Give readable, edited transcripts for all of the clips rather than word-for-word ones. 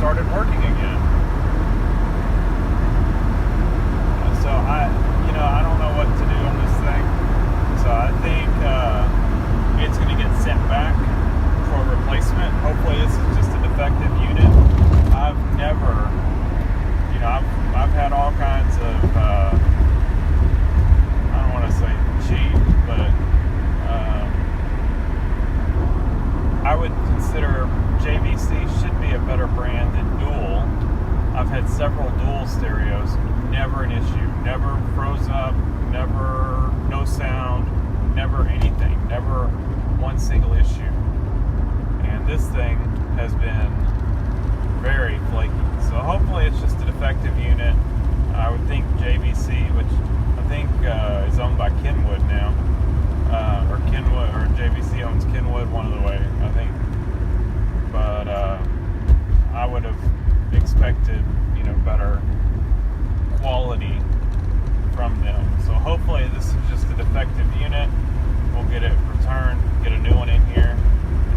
started working again. So I don't know what to do on this thing. So I think it's going to get sent back for replacement. Hopefully this is just a defective unit. I've never, I've had all kinds of, I don't want to say cheap, but I would consider JVC should be a better brand than Dual. I've had several Dual stereos, never an issue, never froze up, never no sound, never anything, never one single issue. And this thing has been very flaky. So hopefully it's just a defective unit. I would think JVC, which I think is owned by Kenwood now, or Kenwood, or JVC owns Kenwood, one of the way, I think. But I would have expected, better quality from them. So hopefully this is just a defective unit. We'll get it returned, get a new one in here,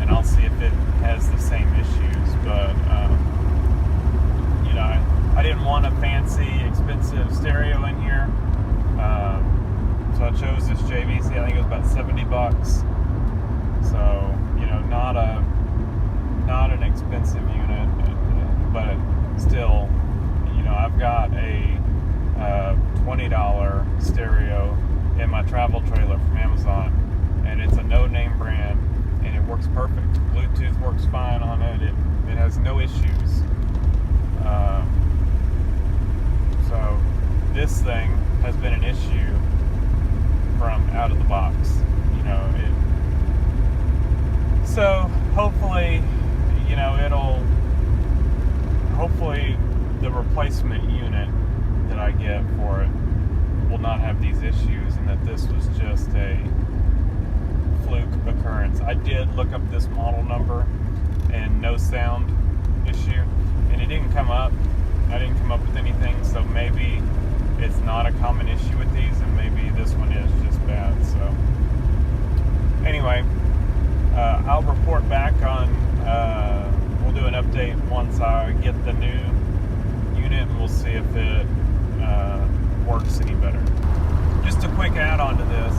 and I'll see if it has the same issues. But I didn't want a fancy, expensive stereo in here, so I chose this JVC. I think it was about $70. So not an expensive unit, but still, I've got a $20 stereo in my travel trailer from Amazon, and it's a no-name brand, and it works perfect. Bluetooth works fine on it. It has no issues. So this thing has been an issue from out of the box. So hopefully, hopefully the replacement unit that I get for it will not have these issues, and that this was just a fluke occurrence. I did look up this model number and no sound issue, and it didn't come up. I didn't come up with anything, so maybe it's not a common issue with these, and maybe this one is just bad. So anyway, I'll report back on, we'll do an update once I get the new unit, and we'll see if it works any better. Just a quick add-on to this.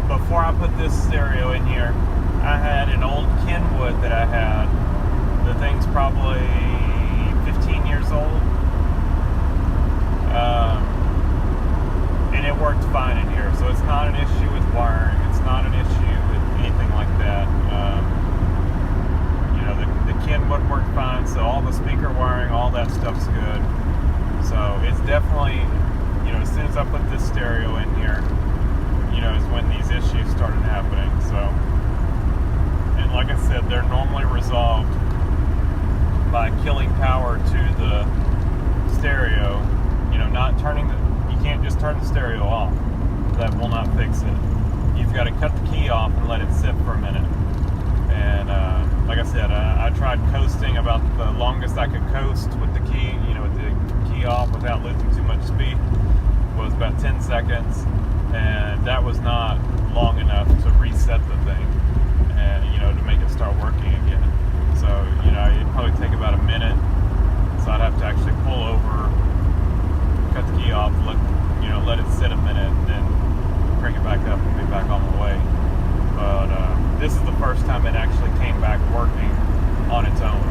Before I put this stereo in here, I had an old Kenwood that I had. The thing's probably 15 years old. And it worked fine in here. So it's not an issue with wiring. It's not an issue with anything like that. The Kenwood worked fine. So all the speaker wiring, all that stuff's good. So it's definitely, as soon as I put this stereo in here, is when these issues started happening. So, and like I said, they're normally resolved by killing power to the stereo. Not turning you can't just turn the stereo off. That will not fix it. You've got to cut the key off and let it sit for a minute. And like I said, I tried coasting about the longest I could coast with the key, with the key off without losing too much speed, was about 10 seconds. And that was not long enough to reset the thing and, to make it start working again. So, it'd probably take about a minute. So I'd have to actually pull over, cut the key off, let it sit a minute, and then bring it back up and be back on the way. But this is the first time it actually came back working on its own.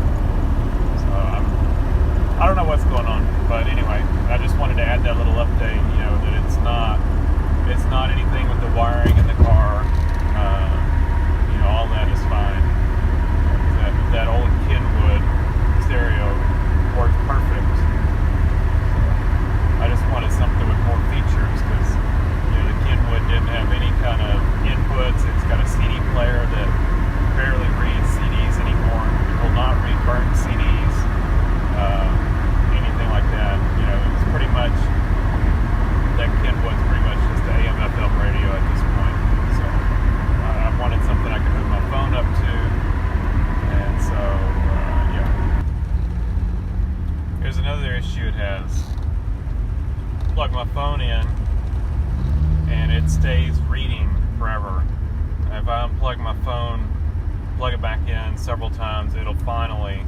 So I don't know what's going on, but anyway, I just wanted to add that little update, that it's not anything with the wiring in the car. All that is fine. That old Kenwood stereo worked perfect. I just wanted something with more features, because the Kenwood didn't have any kind of inputs. It's got a CD player that barely reads CDs anymore. It will not read burnt CDs, anything like that. It's pretty much, that Kenwood's pretty much just an AM/FM radio at this point. So I wanted something I could hook my phone up to, and so yeah. Here's another issue it has. Plug my phone in, and it stays reading forever. If I unplug unplug my phone, plug it back in several times, it'll finally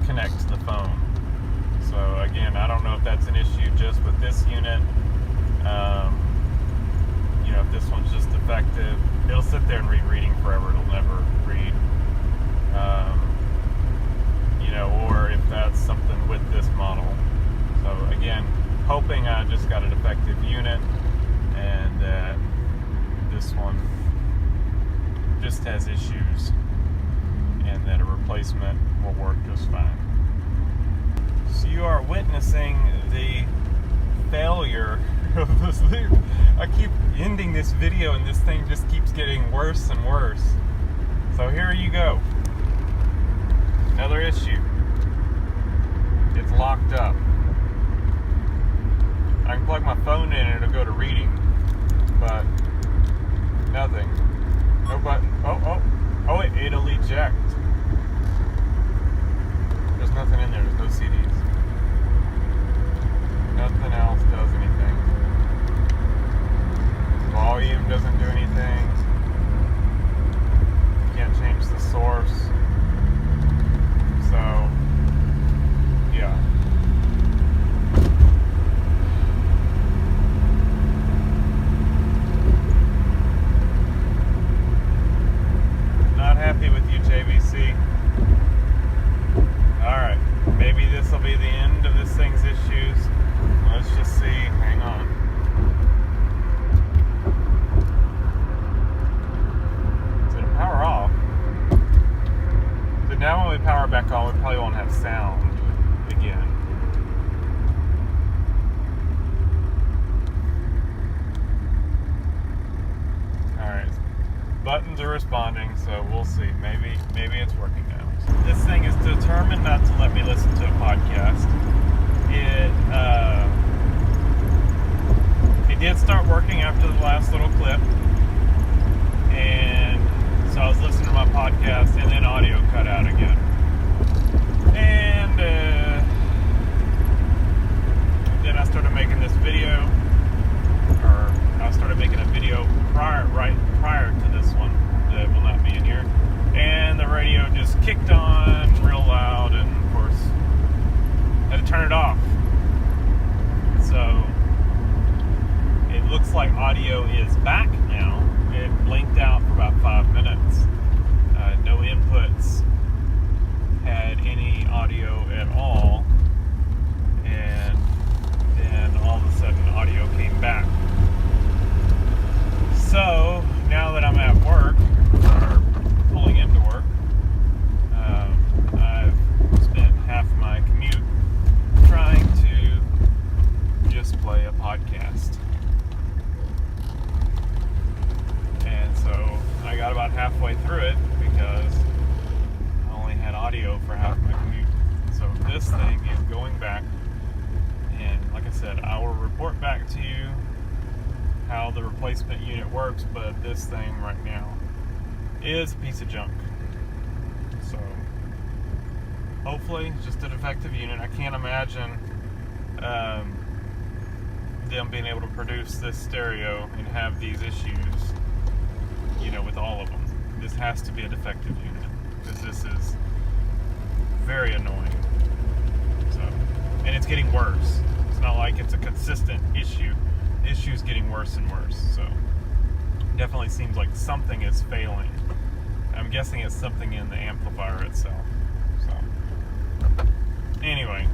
connect to the phone. So again, I don't know if that's an issue just with this unit. You know, if this one's just defective, it'll sit there and read reading forever. It'll never read. You know, or if that's something with this model. So again, hoping I just got a defective unit and that this one just has issues and that a replacement will work just fine. So you are witnessing the failure of this thing. I keep ending this video and this thing just keeps getting worse and worse. So here you go. Another issue. It's locked up. I can plug my phone in and it'll go to reading, but nothing. No button. Oh, it'll eject. There's nothing in there. There's no CDs. Nothing else does anything. Volume doesn't do anything. Can't change the source. So, yeah. Not happy with you, JVC. Alright, maybe this will be the end of this thing's issues. Let's just see. Hang on. Is it power off? So now when we power back on, we probably won't have sound again. Alright. Buttons are responding, so we'll see. Maybe it's working now. This thing is determined not to let me listen to a podcast. It did start working after the last little clip, and so I was listening to my podcast, and then audio cut out again. And then I started making this video, or I started making a video prior to this one that will not be in here, and the radio just kicked on real loud, and of course I had to turn it off. So it looks like audio is back now. It blinked out for about 5 minutes. No inputs had any audio at all, and then all of a sudden audio came back. So now that I'm at work, or pulling into work, I've spent half my commute trying to just play a podcast. And so I got about halfway through it because I only had audio for half my commute. So this thing is going back, and like I said, I will report back to you how the replacement unit works, but this thing right now is a piece of junk. So hopefully it's just a defective unit. I can't imagine them being able to produce this stereo and have these issues, you know, with all of them. This has to be a defective unit, because this is very annoying. So, and it's getting worse. It's not like it's a consistent issue. The issue is getting worse and worse. So definitely seems like something is failing. I'm guessing it's something in the amplifier itself. So anyway,